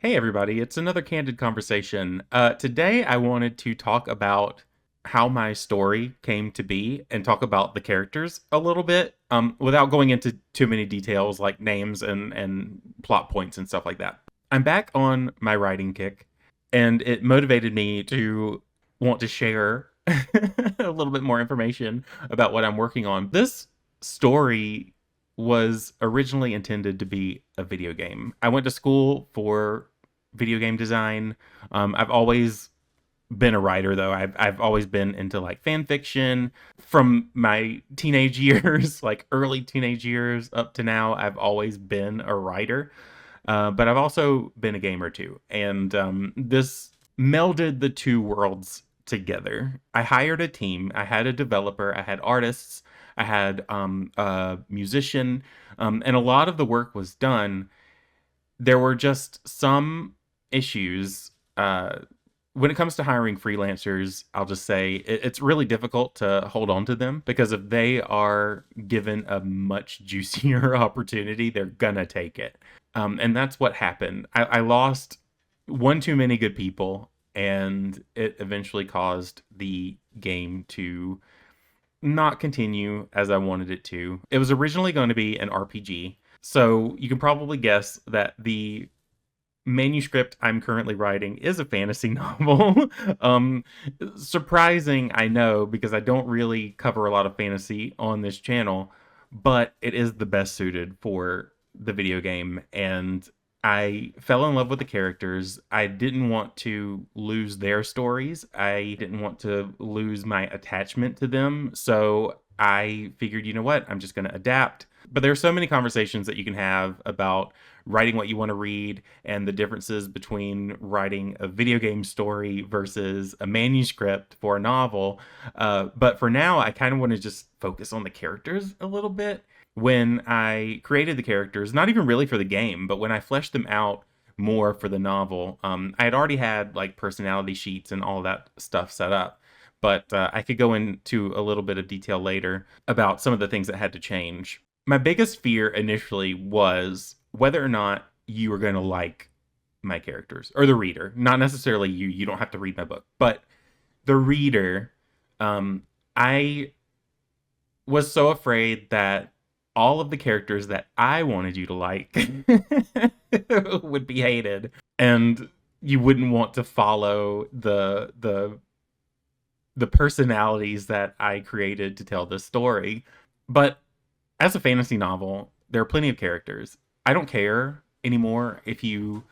Hey everybody, it's another candid conversation. Today I wanted to talk about how my story came to be and talk about the characters a little bit, without going into too many details like names and plot points and stuff like that. I'm back on my writing kick, and it motivated me to want to share a little bit more information about what I'm working on. This story was originally intended to be a video game. I went to school for video game design. I've always been a writer though. I've always been into like fan fiction from my teenage years, like early teenage years up to now. I've always been a writer, but I've also been a gamer too. And this melded the two worlds together. I hired a team. I had a developer. I had artists. I had a musician, and a lot of the work was done. There were just some issues. When it comes to hiring freelancers, I'll just say it's really difficult to hold on to them because if they are given a much juicier opportunity, they're gonna take it. And that's what happened. I lost one too many good people, and it eventually caused the game to not continue as I wanted it to. It was originally going to be an RPG, so you can probably guess that the manuscript I'm currently writing is a fantasy novel. um, Surprising, I know, because I don't really cover a lot of fantasy on this channel, but it is the best suited for the video game. And I fell in love with the characters. I didn't want to lose their stories. I didn't want to lose my attachment to them. So I figured, you know what? I'm just going to adapt. But there are so many conversations that you can have about writing what you want to read and the differences between writing a video game story versus a manuscript for a novel. But for now, I kind of want to just focus on the characters a little bit. When I created the characters, not even really for the game, but when I fleshed them out more for the novel, I had already had like personality sheets and all that stuff set up. But I could go into a little bit of detail later about some of the things that had to change. My biggest fear initially was whether or not you were going to like my characters or the reader. Not necessarily you. You don't have to read my book, but the reader. I was so afraid that all of the characters that I wanted you to like would be hated, and you wouldn't want to follow the personalities that I created to tell this story. But as a fantasy novel, there are plenty of characters. I don't care anymore if you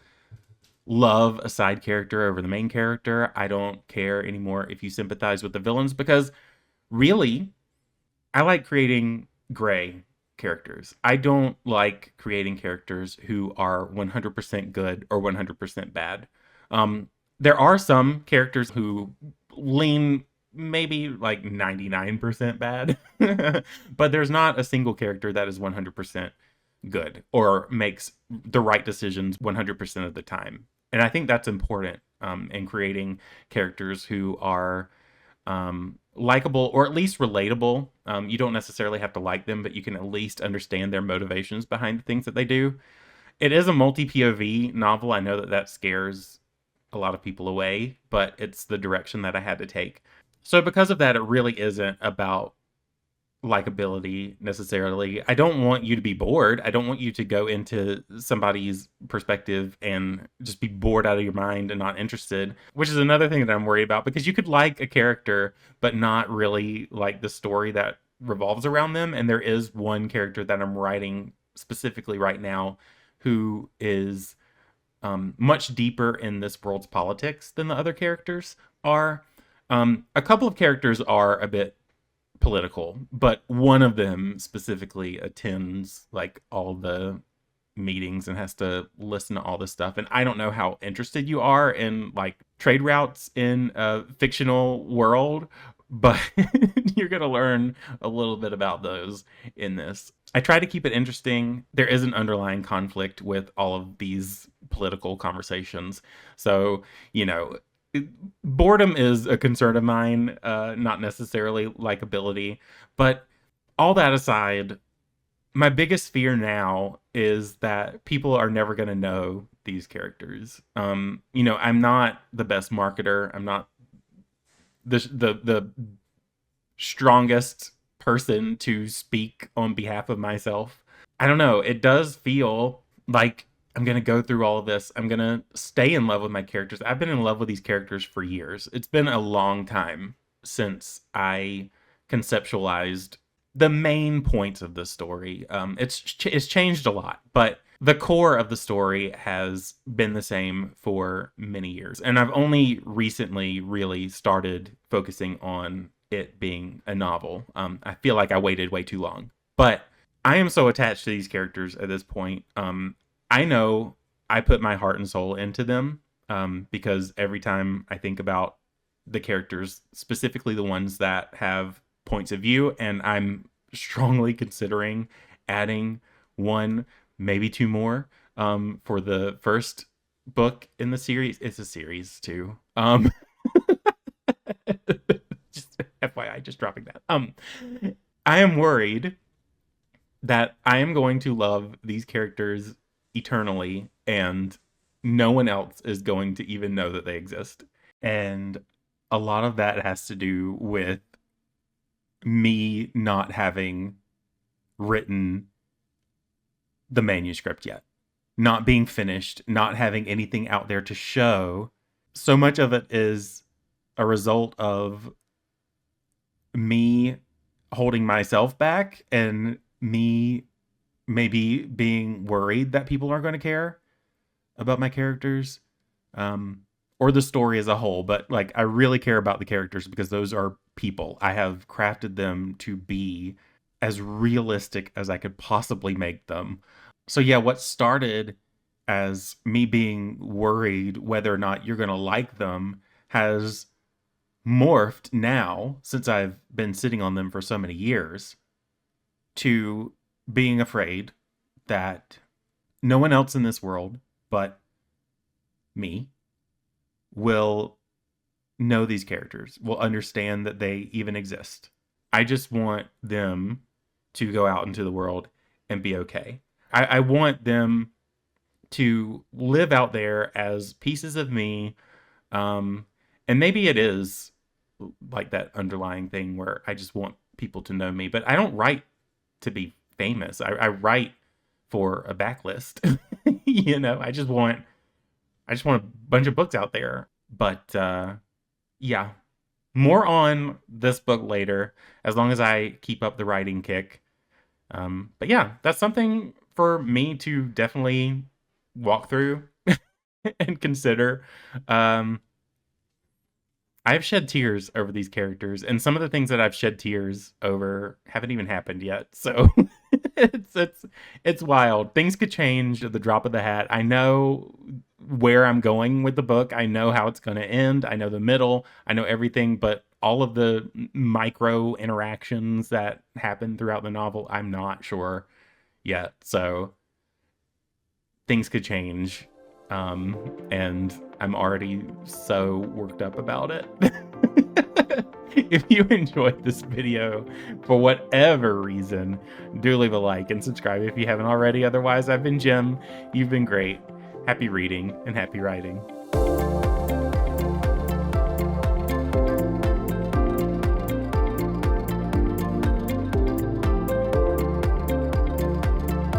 love a side character over the main character. I don't care anymore if you sympathize with the villains because really, I like creating gray characters. I don't like creating characters who are 100% good or 100% bad. There are some characters who lean maybe like 99% bad, but there's not a single character that is 100% good or makes the right decisions 100% of the time. And I think that's important in creating characters who are likable or at least relatable. You don't necessarily have to like them, but you can at least understand their motivations behind the things that they do. It is a multi POV novel. I know that that scares a lot of people away, but it's the direction that I had to take. So, because of that, it really isn't about likability necessarily. I don't want you to be bored. I don't want you to go into somebody's perspective and just be bored out of your mind and not interested, which is another thing that I'm worried about because you could like a character but not really like the story that revolves around them. And there is one character that I'm writing specifically right now who is much deeper in this world's politics than the other characters are. A couple of characters are a bit political, but one of them specifically attends like all the meetings and has to listen to all this stuff. And I don't know how interested you are in like trade routes in a fictional world, but you're going to learn a little bit about those in this. I try to keep it interesting. There is an underlying conflict with all of these political conversations. So, you know, boredom is a concern of mine, not necessarily likability. But all that aside, My biggest fear now is that people are never going to know these characters. I'm not the best marketer. I'm not the strongest person to speak on behalf of myself. I don't know. It does feel like I'm going to go through all of this. I'm going to stay in love with my characters. I've been in love with these characters for years. It's been a long time since I conceptualized the main points of the story. It's changed a lot, but the core of the story has been the same for many years. And I've only recently really started focusing on it being a novel. I feel like I waited way too long. But I am so attached to these characters at this point. I know I put my heart and soul into them, because every time I think about the characters, specifically the ones that have points of view, and I'm strongly considering adding one, maybe two more, for the first book in the series. It's a series too. Just FYI, just dropping that. I am worried that I am going to love these characters eternally, and no one else is going to even know that they exist. And a lot of that has to do with me not having written the manuscript yet, not being finished, not having anything out there to show. So much of it is a result of me holding myself back and me maybe being worried that people aren't going to care about my characters, or the story as a whole. But like, I really care about the characters because those are people. I have crafted them to be as realistic as I could possibly make them. So yeah, what started as me being worried whether or not you're going to like them has morphed now, since I've been sitting on them for so many years, to being afraid that no one else in this world but me will know these characters, will understand that they even exist. I just want them to go out into the world and be okay. I want them to live out there as pieces of me. And maybe it is like that underlying thing where I just want people to know me, but I don't write to be famous. I write for a backlist. I just want a bunch of books out there. But yeah, more on this book later, as long as I keep up the writing kick. But yeah, that's something for me to definitely walk through and consider. I've shed tears over these characters, and some of the things that I've shed tears over haven't even happened yet. So it's wild. Things could change at the drop of the hat. I know where I'm going with the book. I know how it's going to end. I know the middle. I know everything, but all of the micro interactions that happen throughout the novel, I'm not sure yet. So things could change. And I'm already so worked up about it. If you enjoyed this video for whatever reason, do leave a like and subscribe if you haven't already. Otherwise, I've been Jim. You've been great. Happy reading and happy writing.